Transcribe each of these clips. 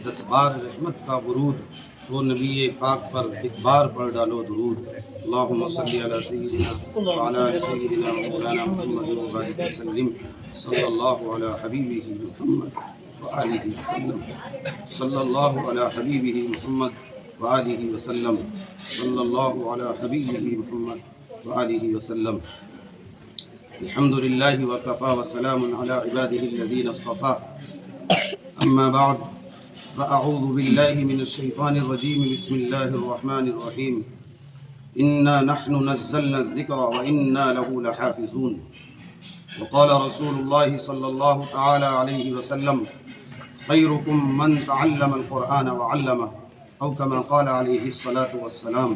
10 بار رحمت کا ورود، وہ نبی پاک پر ایک بار پڑھ ڈالو درود۔ اللہم صلی علی سیدنا وعلی آل سیدنا مولانا محمد وبارک وسلم، صلی اللہ علی حبیبہ محمد وآلہ وسلم، صلی اللہ علی حبیبہ محمد وآلہ وسلم، صلی اللہ علی حبیبہ محمد وآلہ وسلم۔ الحمد للہ وکفا وسلام علی عبادہ الذین اصطفیٰ، اما بعد فاعوذ باللہ من الشیطان الرجیم، بسم اللہ الرحمن الرحیم۔ انا نحن نزلنا الذکر وانا له لحافظون، وقال رسول اللہ صلی اللہ تعالی علیہ وسلم: خیرکم من تعلم القرآن وعلمہ، او کما قال علیہ الصلاۃ والسلام۔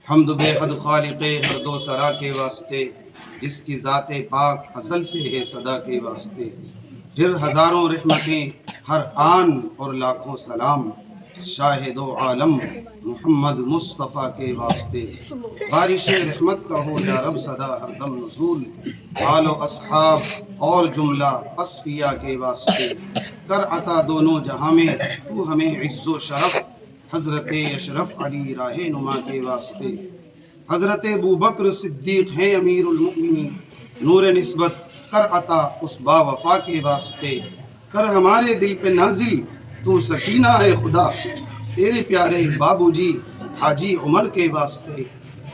حمد بے حد خالق ہر دو سرا کے واسطے، جس کی ذات پاک اصل سے ہے صدا کے واسطے، پھر ہزاروں رحمتیں ہر آن اور لاکھوں سلام شاہد و عالم محمد مصطفیٰ کے واسطے۔ بارش رحمت کا ہو یا رب صدا ہر دم نزول، آل و اصحاب اور جملہ اصفیاء کے واسطے، کر عطا دونوں جہاں میں تو ہمیں عز و شرف، حضرت اشرف علی راہ نما کے واسطے۔ حضرت ابوبکر صدیق ہیں امیر المؤمنین، نور نسبت کر عطا اس با وفا کے واسطے، کر ہمارے دل پہ نازل تو سکینہ ہے خدا، تیرے پیارے بابو جی حاجی عمر کے واسطے۔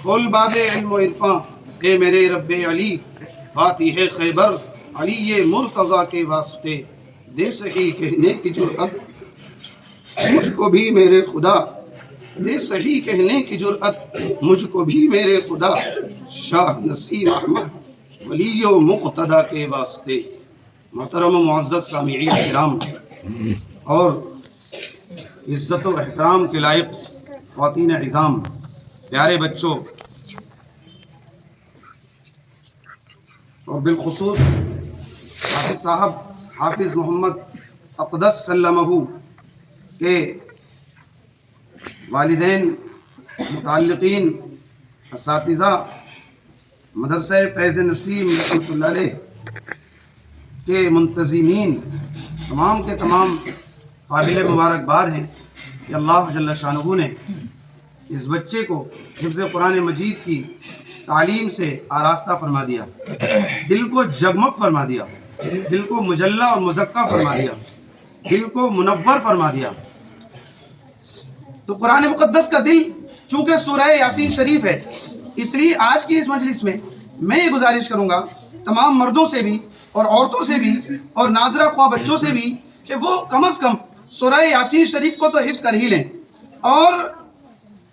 کل باب علم و عرفاں اے میرے رب علی، فاتح خیبر علی مرتضیٰ کے واسطے، دے صحیح کہنے کی جرأت مجھ کو بھی میرے خدا، دے صحیح کہنے کی جرأت مجھ کو بھی میرے خدا، شاہ نصیر احمد ولی و مقتدیٰ کے واسطے۔ محترم و معزز سامعین کرام اور عزت و احترام کے لائق خواتین عظام، پیارے بچوں، اور بالخصوص حافظ صاحب حافظ محمد اقدس سلمہ کے والدین، متعلقین، اساتذہ، مدرسہ فیض نسیم رحمۃ اللہ علیہ کے منتظمین، تمام کے تمام قابل مبارکباد ہیں کہ اللہ جل شانہ نے اس بچے کو حفظ قرآن مجید کی تعلیم سے آراستہ فرما دیا، دل کو جگمگ فرما دیا، دل کو مجلہ اور مزکہ فرما دیا، دل کو منور فرما دیا۔ تو قرآن مقدس کا دل چونکہ سورہ یاسین شریف ہے، اس لیے آج کی اس مجلس میں میں یہ گزارش کروں گا تمام مردوں سے بھی اور عورتوں سے بھی اور ناظرہ خواہ بچوں سے بھی کہ وہ کم از کم سورہ یاسین شریف کو تو حفظ کر ہی لیں اور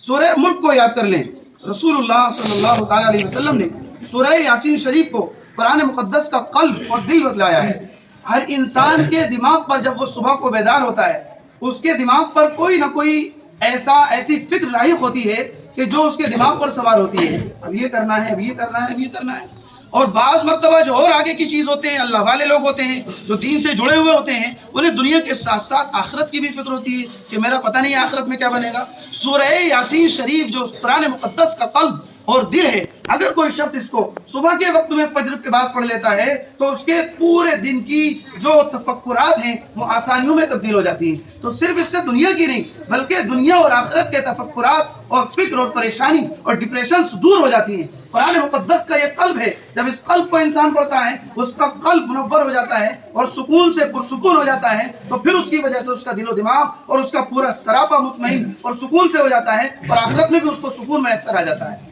سورہ ملک کو یاد کر لیں۔ رسول اللہ صلی اللہ تعالیٰ علیہ وسلم نے سورہ یاسین شریف کو قرآن مقدس کا قلب اور دل بتلایا ہے۔ ہر انسان کے دماغ پر جب وہ صبح کو بیدار ہوتا ہے، اس کے دماغ پر کوئی نہ کوئی ایسی فکر لاحق ہوتی ہے کہ جو اس کے دماغ پر سوار ہوتی ہے، اب یہ کرنا ہے، اب یہ کرنا ہے، اب یہ کرنا ہے۔ اور بعض مرتبہ جو اور آگے کی چیز ہوتے ہیں، اللہ والے لوگ ہوتے ہیں جو دین سے جڑے ہوئے ہوتے ہیں، انہیں دنیا کے ساتھ ساتھ آخرت کی بھی فکر ہوتی ہے کہ میرا پتہ نہیں آخرت میں کیا بنے گا۔ سورہ یاسین شریف جو قرآن مقدس کا قلب اور دل ہے، اگر کوئی شخص اس کو صبح کے وقت میں فجر کے بعد پڑھ لیتا ہے تو اس کے پورے دن کی جو تفکرات ہیں وہ آسانیوں میں تبدیل ہو جاتی ہیں۔ تو صرف اس سے دنیا کی نہیں بلکہ دنیا اور آخرت کے تفکرات اور فکر اور پریشانی اور ڈپریشنز دور ہو جاتی ہیں۔ قرآن مقدس کا یہ قلب ہے، جب اس قلب کو انسان پڑھتا ہے اس کا قلب منور ہو جاتا ہے اور سکون سے پرسکون ہو جاتا ہے، تو پھر اس کی وجہ سے اس کا دل و دماغ اور اس کا پورا سراپا مطمئن اور سکون سے ہو جاتا ہے اور آخرت میں بھی اس کو سکون میسر آ جاتا ہے۔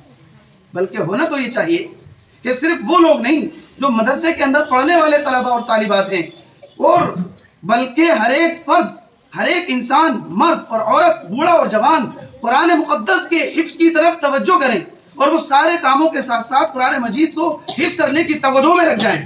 بلکہ ہونا تو یہ چاہیے کہ صرف وہ لوگ نہیں جو مدرسے کے اندر پڑھنے والے طلبہ اور طالبات ہیں، اور بلکہ ہر ایک فرد، ہر ایک انسان، مرد اور عورت، بوڑھا اور جوان، قرآن مقدس کے حفظ کی طرف توجہ کریں اور وہ سارے کاموں کے ساتھ ساتھ قرآن مجید کو حفظ کرنے کی توجہ میں لگ جائیں۔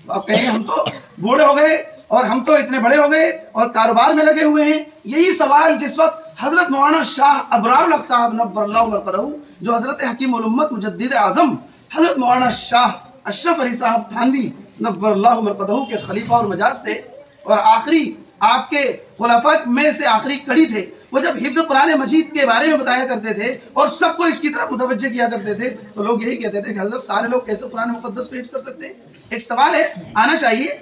آپ کہیں ہم تو بوڑھے ہو گئے اور ہم تو اتنے بڑے ہو گئے اور کاروبار میں لگے ہوئے ہیں، یہی سوال جس وقت حضرت مولانا شاہ ابرار الحق صاحب نور اللہ مرقدہ، جو حضرت حکیم الامت مجدد اعظم حضرت مولانا شاہ اشرف علی صاحب تھانوی نور اللہ مرقدہ کے خلیفہ اور مجاز تھے اور آخری آپ کے خلفاء میں سے آخری کڑی تھے، وہ جب حفظ قرآن مجید کے بارے میں بتایا کرتے تھے اور سب کو اس کی طرف متوجہ کیا کرتے تھے تو لوگ یہی کہتے تھے کہ حضرت سارے لوگ کیسے قرآن مقدس کو حفظ کر سکتے ہیں؟ ایک سوال ہے، آنا چاہیے۔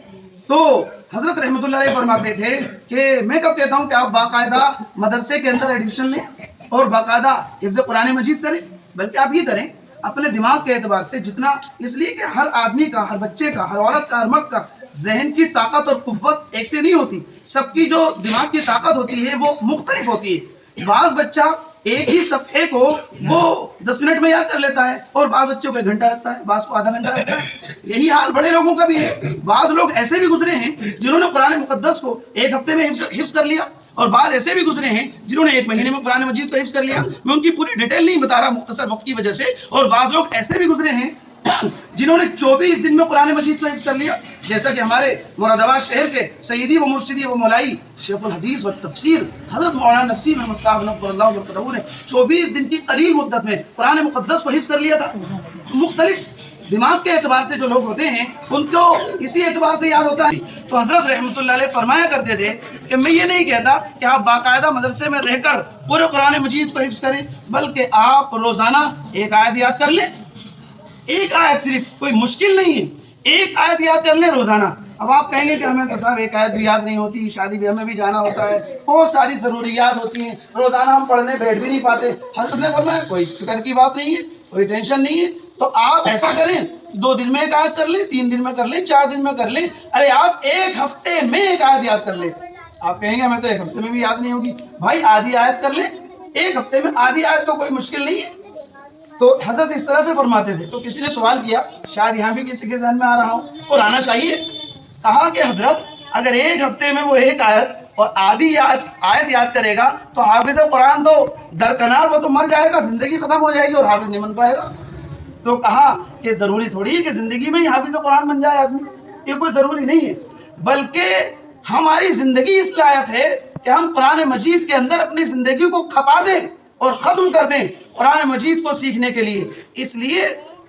تو حضرت رحمۃ اللہ علیہ فرماتے تھے کہ میں کب کہتا ہوں کہ آپ باقاعدہ مدرسے کے اندر ایڈمیشن لیں اور باقاعدہ حفظ قرآن مجید کریں، بلکہ آپ یہ کریں اپنے دماغ کے اعتبار سے جتنا، اس لیے کہ ہر آدمی کا، ہر بچے کا، ہر عورت کا، ہر مرد کا ذہن کی طاقت اور قوت ایک سے نہیں ہوتی، سب کی جو دماغ کی طاقت ہوتی ہے وہ مختلف ہوتی ہے۔ بعض بچہ ایک ہی صفحے کو وہ 10 منٹ میں یاد کر لیتا ہے، اور بعض بچوں کو 1 گھنٹہ لگتا ہے، بعض کو آدھا گھنٹہ لگتا ہے۔ یہی حال بڑے لوگوں کا بھی ہے۔ بعض لوگ ایسے بھی گزرے ہیں جنہوں نے قرآن مقدس کو 1 ہفتے میں حفظ کر لیا، اور بعض ایسے بھی گزرے ہیں جنہوں نے 1 مہینے میں قرآن مجید کو حفظ کر لیا۔ میں ان کی پوری ڈیٹیل نہیں بتا رہا مختصر وقت کی وجہ سے۔ اور بعض لوگ ایسے بھی گزرے ہیں جنہوں نے 24 دن میں قرآن مجید کو حفظ کر لیا، جیسا کہ ہمارے مراد آباد شہر کے سیدی و مرشدی و مولائی شیخ الحدیث و تفسیر حضرت مولانا نسیم احمد صاحب نور اللہ وبرکاتہ نے 24 دن کی قلیل مدت میں قرآن مقدس کو حفظ کر لیا تھا۔ مختلف دماغ کے اعتبار سے جو لوگ ہوتے ہیں ان کو اسی اعتبار سے یاد ہوتا ہے۔ تو حضرت رحمۃ اللہ علیہ فرمایا کرتے تھے کہ میں یہ نہیں کہتا کہ آپ باقاعدہ مدرسے میں رہ کر پورے قرآن مجید کو حفظ کریں، بلکہ آپ روزانہ 1 آیت یاد کر لیں، 1 آیت، صرف کوئی مشکل نہیں ہے، 1 آیت یاد کر لیں روزانہ۔ اب آپ کہیں گے کہ ہمیں تو صاحب 1 آیت بھی یاد نہیں ہوتی، شادی بیاہ میں بھی جانا ہوتا ہے، بہت ساری ضروریات ہوتی ہیں، روزانہ ہم پڑھنے بیٹھ بھی نہیں پاتے۔ حضرت نے فرمایا کوئی فکر کی بات نہیں ہے، کوئی ٹینشن نہیں ہے، تو آپ ایسا کریں 2 دن میں 1 آیت کر لیں، 3 دن میں کر لیں، 4 دن میں کر لیں، ارے آپ 1 ہفتے میں 1 آیت یاد کر لیں۔ آپ کہیں گے ہمیں تو 1 ہفتے میں بھی یاد نہیں ہوگی، بھائی آدھی آیت کر لیں، 1 ہفتے میں آدھی آیت تو کوئی مشکل نہیں ہے۔ تو حضرت اس طرح سے فرماتے تھے۔ تو کسی نے سوال کیا، شاید یہاں بھی کسی کے ذہن میں آ رہا ہو اور آنا چاہیے، کہا کہ حضرت اگر 1 ہفتے میں وہ 1 آیت اور آدھی آیت یاد کرے گا تو حافظ قرآن تو درکنار، وہ تو مر جائے گا، زندگی ختم ہو جائے گی اور حافظ نہیں بن پائے گا۔ تو کہا کہ ضروری تھوڑی ہے کہ زندگی میں ہی حافظ قرآن بن جائے آدمی، یہ کوئی ضروری نہیں ہے، بلکہ ہماری زندگی اس لائق ہے کہ ہم قرآن مجید کے اندر اپنی زندگی کو کھپا دیں اور ختم کر دیں قرآن مجید کو سیکھنے کے لیے۔ اس لیے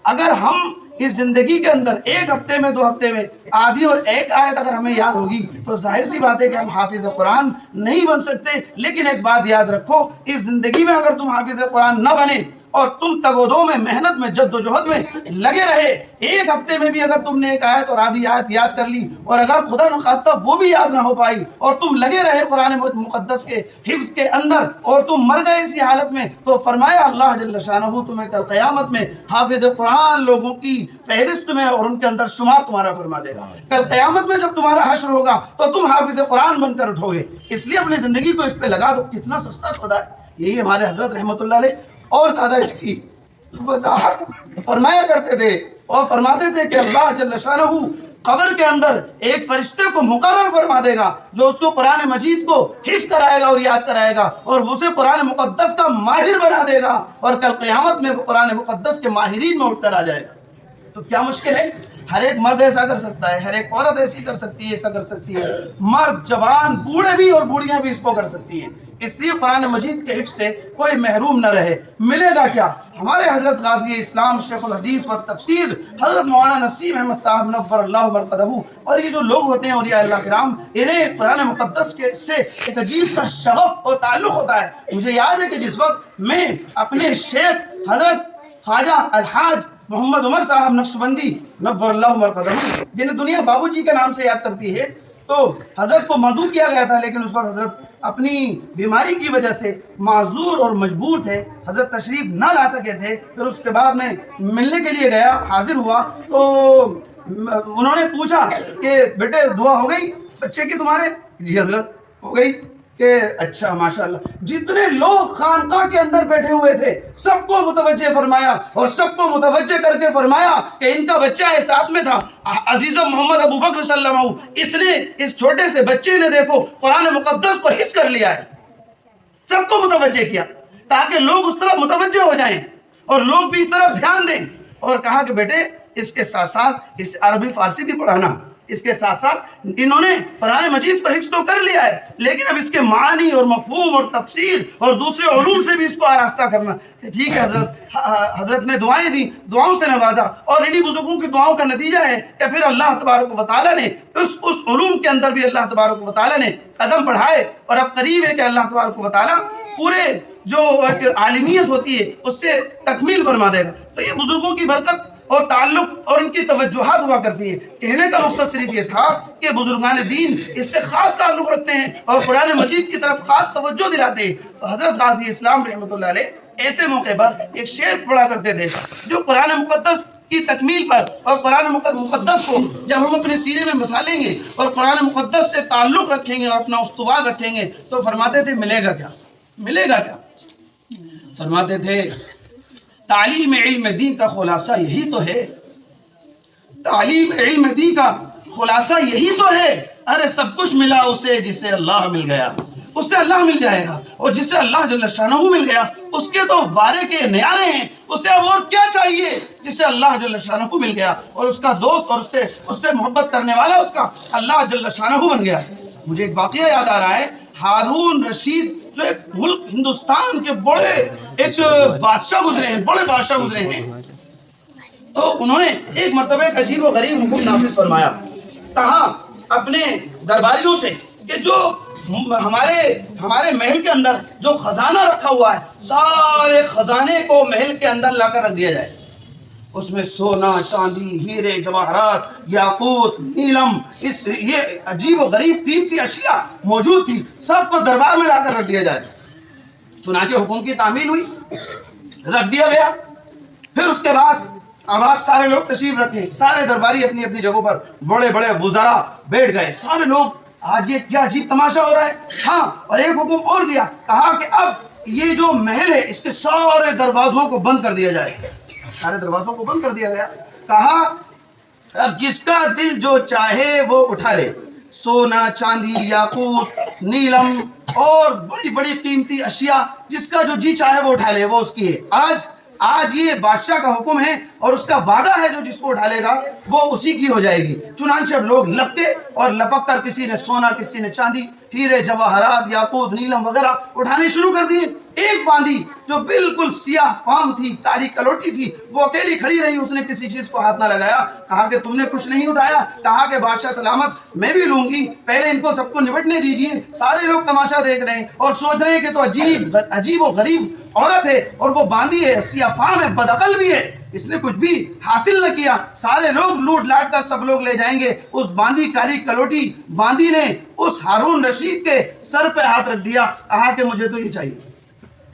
اگر ہم اس زندگی کے اندر 1 ہفتے میں 2 ہفتے میں آدھی اور 1 آیت اگر ہمیں یاد ہوگی تو ظاہر سی بات ہے کہ ہم حافظ قرآن نہیں بن سکتے۔ لیکن ایک بات یاد رکھو، اس زندگی میں اگر تم حافظ قرآن نہ بنے اور تم تگ و دو میں، محنت میں، جد و جہد میں لگے رہے، 1 ہفتے میں بھی اگر تم نے 1 آیت اور آدھی آیت یاد کر لی، اور اگر خدا نخواستہ وہ بھی یاد نہ ہو پائی اور تم لگے رہے قرآن مقدس کے حفظ کے اندر اور تم مر گئے اسی حالت میں، تو فرمایا اللہ جل شانہ تمہیں کل قیامت میں حافظ قرآن لوگوں کی فہرست میں اور ان کے اندر شمار تمہارا فرما دے گا۔ کل قیامت میں جب تمہارا حشر ہوگا تو تم حافظ قرآن بن کر اٹھو گے۔ اس لیے اپنی زندگی کو اس پہ لگا دو، کتنا سستا سودا ہے۔ یہی ہمارے حضرت رحمۃ اللہ علیہ اور زیادہ اس کی وضاحت فرمایا کرتے تھے، اور فرماتے تھے کہ اللہ جل شانہ قبر کے اندر ایک فرشتے کو مقرر فرما دے گا جو اس کو قرآن مجید کو حفظ کرائے گا اور یاد کرائے گا، اور اسے قرآن مقدس کا ماہر بنا دے گا، اور کل قیامت میں وہ قرآن مقدس کے ماہرین میں اٹھ کر آ جائے گا۔ تو کیا مشکل ہے؟ ہر ایک مرد ایسا کر سکتا ہے، ہر ایک عورت ایسی کر سکتی ہے، ایسا کر سکتی ہے، مرد، جوان، بوڑھے بھی اور بوڑھیاں بھی اس کو کر سکتی ہیں۔ اس لیے قرآن مجید کے حفظ سے کوئی محروم نہ رہے۔ ملے گا کیا؟ ہمارے حضرت غازی اسلام شیخ الحدیث و تفسیر حضرت مولانا نسیم احمد صاحب نور اللہ وبرکاتہ، اور یہ جو لوگ ہوتے ہیں اولیاء اللہ کرام، انہیں قرآن مقدس کے سے ایک عجیب سا شغف اور تعلق ہوتا ہے۔ مجھے یاد ہے کہ جس وقت میں اپنے شیخ حضرت خواجہ الحاج محمد عمر صاحب نقشبندی نور اللہ وبرکاتہ، جنہیں دنیا بابو جی کے نام سے یاد کرتی ہے، تو حضرت کو مدعو کیا گیا تھا، لیکن اس وقت حضرت اپنی بیماری کی وجہ سے معذور اور مجبور تھے، حضرت تشریف نہ لا سکے تھے۔ پھر اس کے بعد میں ملنے کے لیے گیا، حاضر ہوا، تو انہوں نے پوچھا کہ بیٹے دعا ہو گئی بچے کی تمہارے؟ جی حضرت ہو گئی۔ کہ اچھا ماشاءاللہ۔ جتنے لوگ خانقاہ کے اندر بیٹھے ہوئے تھے سب کو متوجہ فرمایا، اور سب کو متوجہ کر کے فرمایا کہ ان کا بچہ ہے، ساتھ میں تھا عزیزم محمد ابو بکر صلی اللہ علیہ وسلم، اس نے، اس چھوٹے سے بچے نے دیکھو قرآن مقدس کو حفظ کر لیا ہے۔ سب کو متوجہ کیا تاکہ لوگ اس طرف متوجہ ہو جائیں اور لوگ بھی اس طرف دھیان دیں، اور کہا کہ بیٹے اس کے ساتھ ساتھ اس عربی فارسی بھی پڑھانا، اس کے ساتھ ساتھ انہوں نے قرآن مجید کو حفظ تو کر لیا ہے، لیکن اب اس کے معنی اور مفہوم اور تفسیر اور دوسرے علوم سے بھی اس کو آراستہ کرنا۔ ٹھیک ہے حضرت، حضرت نے دعائیں دی، دعاؤں سے نوازا، اور انہی بزرگوں کی دعاؤں کا نتیجہ ہے کہ پھر اللہ تبارک و تعالیٰ نے اس علوم کے اندر بھی اللہ تبارک و تعالیٰ نے قدم بڑھائے، اور اب قریب ہے کہ اللہ تبارک و تعالیٰ پورے جو عالمیت ہوتی ہے اس سے تکمیل فرما دے گا۔ تو یہ بزرگوں کی برکت اور تعلق اور ان کی توجہات ہوا کرتی ہے. کہنے کا مقصد صرف یہ تھا کہ بزرگان دین اس سے خاص تعلق رکھتے ہیں اور قرآن مجید کی طرف خاص توجہ دلاتے ہیں. تو حضرت غازی اسلام رحمۃ اللہ علیہ ایسے موقع پر ایک شعر پڑھا کرتے تھے جو قرآن مقدس کی تکمیل پر اور قرآن مقدس کو جب ہم اپنے سینے میں مسالیں گے اور قرآن مقدس سے تعلق رکھیں گے اور اپنا استوار رکھیں گے تو فرماتے تھے ملے گا کیا؟ ملے گا کیا؟ فرماتے تھے تعلیم علم دین کا خلاصہ یہی تو ہے. تعلیم علم دین کا خلاصہ یہی تو ہے. ارے سب کچھ ملا اسے جسے اللہ مل گیا. اس سے اللہ مل جائے گا اور جسے اللہ جل شانہ مل گیا اس کے تو وارے کے نیارے ہیں. اسے اب اور کیا چاہیے جسے اللہ جل شانہ مل گیا اور اس کا دوست اور اس سے محبت کرنے والا اس کا اللہ جل شانہ بن گیا. مجھے ایک واقعہ یاد آ رہا ہے. ہارون رشید جو ایک ملک ہندوستان کے بڑے ایک بادشاہ گزرے ہیں, بڑے بادشاہ گزرے ہیں, تو انہوں نے ایک مرتبہ ایک عجیب و غریب حکم نافذ فرمایا. کہا اپنے درباریوں سے کہ جو ہمارے محل کے اندر جو خزانہ رکھا ہوا ہے سارے خزانے کو محل کے اندر لا کر رکھ دیا جائے. اس میں سونا, چاندی, ہیرے, جواہرات, یاقوت, نیلم, یہ عجیب و غریب قیمتی اشیاء موجود تھی, سب کو دربار میں لا کر رکھ دیا جائے. چنانچہ حکم کی تعمیل ہوئی, رکھ دیا گیا. پھر اس کے بعد اب آپ سارے لوگ تشریف رکھیں, سارے درباری اپنی اپنی جگہوں پر, بڑے بڑے وزراء بیٹھ گئے. سارے لوگ آج یہ کیا عجیب تماشا ہو رہا ہے. ہاں, اور ایک حکم اور دیا, کہا کہ اب یہ جو محل ہے اس کے سارے دروازوں کو بند کر دیا جائے. سارے دروازوں کو بند کر دیا گیا. کہا اب جس کا دل جو چاہے وہ اٹھا لے, سونا, چاندی, یاقوت, نیلم اور بڑی بڑی قیمتی اشیاء, جس کا جو جی چاہے وہ اٹھا لے, وہ اس کی ہے. آج یہ بادشاہ کا حکم ہے اور اس کا وعدہ ہے جو جس کو اٹھا لے گا وہ اسی کی ہو جائے گی. چنانچہ لوگ لپکے اور لپک کر کسی نے سونا, کسی نے چاندی, ہیرے, جواہرات, یاقوت, نیلم وغیرہ اٹھانے شروع کر دیے. ایک باندی جو بالکل سیاہ فام تھی, کالی کلوٹی تھی, وہ اکیلی کھڑی رہی. اس نے کسی چیز کو ہاتھ نہ لگایا. کہا کہ تم نے کچھ نہیں اٹھایا. کہا کہ بادشاہ سلامت, میں بھی لوں گی, پہلے ان کو سب کو نبٹنے دیجیے. سارے لوگ تماشا دیکھ رہے ہیں اور سوچ رہے ہیں کہ تو عجیب و غریب عورت ہے اور وہ باندی ہے, سیاہ فام ہے, بدعقل بھی ہے, اس نے کچھ بھی حاصل نہ کیا. سارے لوگ لوٹ لاٹ کر سب لوگ لے جائیں گے. اس باندی, کالی کلوٹی باندی نے اس ہارون رشید کے سر پہ ہاتھ رکھ دیا. کہا کہ مجھے تو یہ چاہیے.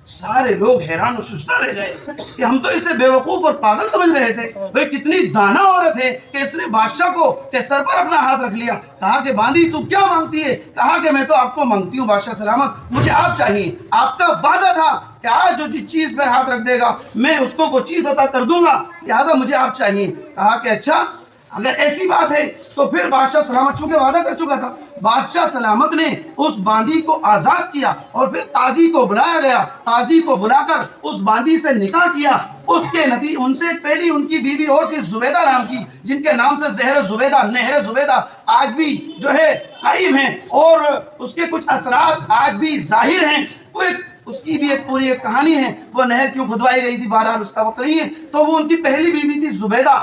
سارے لوگ حیران و ششدر رہ گئے کہ ہم تو اسے بے وقوف اور پاگل سمجھ رہے تھے, وہ کتنی دانا عورت ہے کہ اس نے بادشاہ کو کے سر پر اپنا ہاتھ رکھ لیا. کہا کہ باندی تو کیا مانگتی ہے؟ کہا کہ میں تو آپ کو مانگتی ہوں بادشاہ سلامت, مجھے آپ چاہیے. آپ کا وعدہ تھا کہ آج جو جس چیز پر ہاتھ رکھ دے گا میں اس کو وہ چیز عطا کر دوں گا, لہٰذا مجھے آپ چاہیے. کہا کہ اچھا اگر ایسی بات ہے تو پھر بادشاہ سلامت چونکہ وعدہ کر چکا تھا, بادشاہ سلامت نے اس باندی کو آزاد کیا اور پھر قاضی کو بلایا گیا. قاضی کو بلا کر اس باندی سے نکاح کیا. اس کے نتیجے ان سے پہلی ان کی بیوی اور تھی زبیدہ نام کی, جن کے نام سے زہر زبیدہ, نہر زبیدہ آج بھی جو ہے قائم ہیں اور اس کے کچھ اثرات آج بھی ظاہر ہیں. وہ اس کی بھی ایک پوری ایک کہانی ہے, وہ نہر کیوں کھدوائی گئی تھی, بہرحال اس کا وقت نہیں ہے. تو وہ ان کی پہلی بیوی تھی زبیدہ.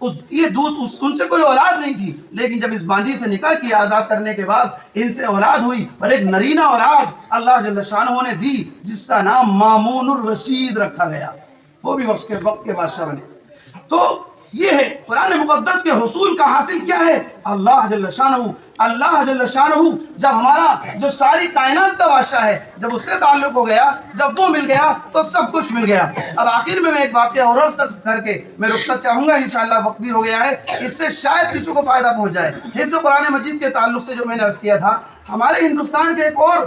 ان سے کوئی اولاد نہیں تھی, لیکن جب اس باندی سے نکاح کیا آزاد کرنے کے بعد ان سے اولاد ہوئی اور ایک نرینہ اولاد اللہ جل شانہ نے دی جس کا نام مامون الرشید رکھا گیا. وہ بھی وقت کے بادشاہ بنے. تو یہ ہے قرآن مقدس کے حصول کا حاصل کیا ہے؟ اللہ جل شانہ جب ہمارا جو ساری کائنات کا بادشاہ ہے جب اس سے تعلق ہو گیا, جب وہ مل گیا تو سب کچھ مل گیا. اب آخر میں ایک واقعہ اور کر کے میں رخصت چاہوں گا, انشاءاللہ وقت بھی ہو گیا ہے, اس سے شاید کسی کو فائدہ پہنچ جائے. حفظ قرآن مجید کے تعلق سے جو میں نے عرض کیا تھا, ہمارے ہندوستان کے ایک اور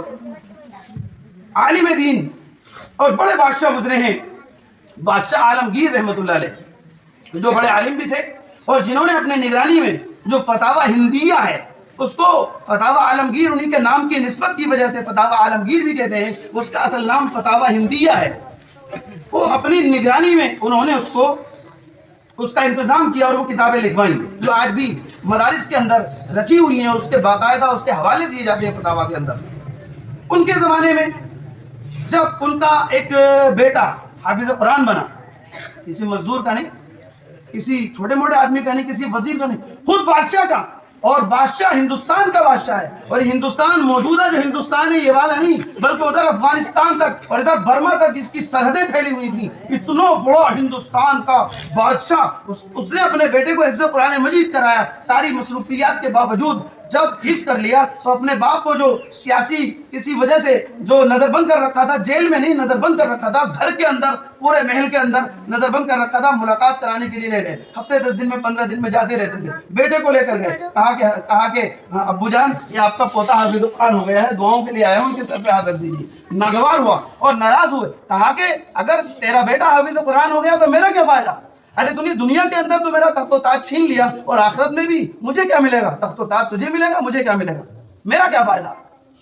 عالم دین اور بڑے بادشاہ گزرے ہیں, بادشاہ عالمگیر رحمۃ اللہ علیہ, جو بڑے عالم بھی تھے اور جنہوں نے اپنے نگرانی میں جو فتاوی ہندیہ ہے اس کو فتاوی عالمگیر انہی کے نام کی نسبت کی وجہ سے فتاوی عالمگیر بھی کہتے ہیں, اس کا اصل نام فتاوی ہندیہ ہے. وہ اپنی نگرانی میں انہوں نے اس کا انتظام کیا اور وہ کتابیں لکھوائیں جو آج بھی مدارس کے اندر رکھی ہوئی ہیں. اس کے باقاعدہ اس کے حوالے دیے جاتے ہیں فتاوی کے اندر. ان کے زمانے میں جب ان کا ایک بیٹا حافظ قرآن بنا, کسی مزدور کا نہیں, کسی چھوٹے موٹے آدمی کا نہیں, کسی وزیر کا نہیں, خود بادشاہ کا, اور بادشاہ ہندوستان کا بادشاہ ہے، اور یہ ہندوستان موجودہ جو ہندوستان ہے یہ والا نہیں، بلکہ ادھر افغانستان تک اور ادھر برما تک جس کی سرحدیں پھیلی ہوئی تھیں، اتنا بڑا ہندوستان کا بادشاہ اس نے اپنے بیٹے کو حفظ قرآن مجید کرایا، ساری مصروفیات کے باوجود جب حفظ کر لیا تو اپنے باپ کو جو سیاسی کسی وجہ سے جو نظر بند کر رکھا تھا، جیل میں نہیں نظر بند کر رکھا تھا، گھر کے اندر پورے محل کے اندر نظر بند کر رکھا تھا، ملاقات کرانے کے لیے لے گئے، ہفتے 10 دن میں 15 دن میں جاتے رہتے تھے، بیٹے کو لے کر گئے، کہا کہ ابو جان یہ آپ کا پوتا حافظ قرآن ہو گیا ہے، دعاؤں کے لیے آیا ہوں، ان کے سر پہ ہاتھ رکھ دیجیے۔ ناگوار ہوا اور ناراض ہوئے، کہا کہ اگر تیرا بیٹا حافظ قرآن ہو گیا تو میرا کیا فائدہ؟ ارے تو نے دنیا کے اندر تو میرا تخت و تاج چھین لیا، اور آخرت میں بھی مجھے کیا ملے گا؟ تخت و تاج تجھے ملے گا، مجھے کیا ملے گا؟ میرا کیا فائدہ؟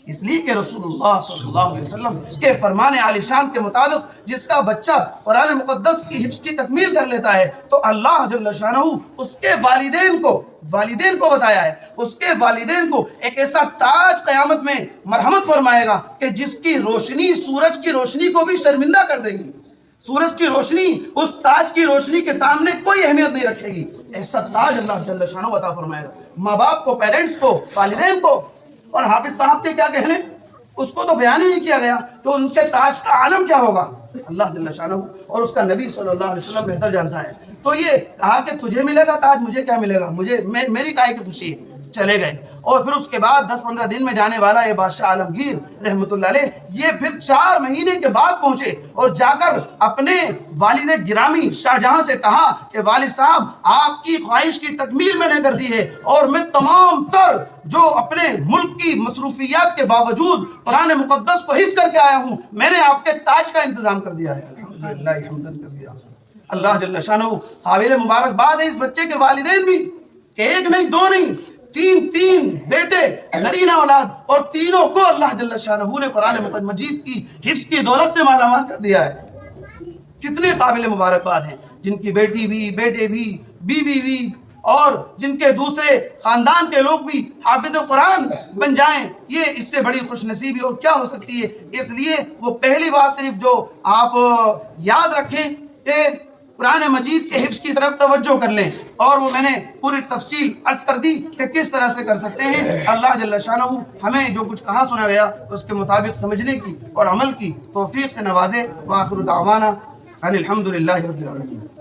اس لیے کہ رسول اللہ صلی اللہ علیہ وسلم کے فرمان عالی شان کے مطابق جس کا بچہ قرآن مقدس کی حفظ کی تکمیل کر لیتا ہے تو اللہ جل شانہ اس کے والدین کو بتایا ہے، اس کے والدین کو ایک ایسا تاج قیامت میں مرحمت فرمائے گا کہ جس کی روشنی سورج کی روشنی کو بھی شرمندہ کر دے گی، سورج کی روشنی اس تاج کی روشنی کے سامنے کوئی اہمیت نہیں رکھے گی، ایسا تاج اللہ جل شانہ عطا فرمائے گا ماں باپ کو، پیرنٹس کو، والدین کو۔ اور حافظ صاحب کے کیا کہنے، اس کو تو بیان ہی نہیں کیا گیا تو ان کے تاج کا عالم کیا ہوگا، اللہ جل شانہ اور اس کا نبی صلی اللہ علیہ وسلم بہتر جانتا ہے۔ تو یہ کہا کہ تجھے ملے گا تاج، مجھے کیا ملے گا، میری کائے کی خوشی ہے۔ چلے گئے، اور پھر اس کے بعد 10-15 دن میں جانے والا یہ بادشاہ عالمگیر رحمت اللہ علیہ یہ پھر 4 مہینے کے بعد پہنچے اور جا کر اپنے والد گرامی شاہ جہاں سے کہا کہ والد صاحب آپ کی خواہش کی تکمیل میں نے کر دی ہے، اور میں تمام تر جو اپنے ملک کی مصروفیات کے باوجود قرآن مقدس کو حفظ کر کے آیا ہوں، میں نے آپ کے تاج کا انتظام کر دیا ہے۔ الحمدللہ حمداً کثیرا۔ اللہ جل شانہ قابل مبارکباد ہے اس بچے کے والدین بھی کہ ایک نہیں دو نہیں تین بیٹے نرینہ اولاد، اور تینوں کو اللہ جل شانہ نے قرآن مجید کی حفظ کی دولت سے مالا مال کر دیا ہے۔ کتنے قابل مبارکباد ہیں جن کی بیٹی بھی، بیٹے بھی، بیوی بھی، اور جن کے دوسرے خاندان کے لوگ بھی حافظ قرآن بن جائیں، یہ اس سے بڑی خوش نصیبی اور کیا ہو سکتی ہے۔ اس لیے وہ پہلی بات صرف جو آپ یاد رکھیں کہ قرآن مجید کے حفظ کی طرف توجہ کر لیں، اور وہ میں نے پوری تفصیل عرض کر دی کہ کس طرح سے کر سکتے ہیں۔ اللہ جل شانہ ہمیں جو کچھ کہا سنا گیا اس کے مطابق سمجھنے کی اور عمل کی توفیق سے نوازے۔ وآخر دعوانا ان الحمدللہ رب العالمین۔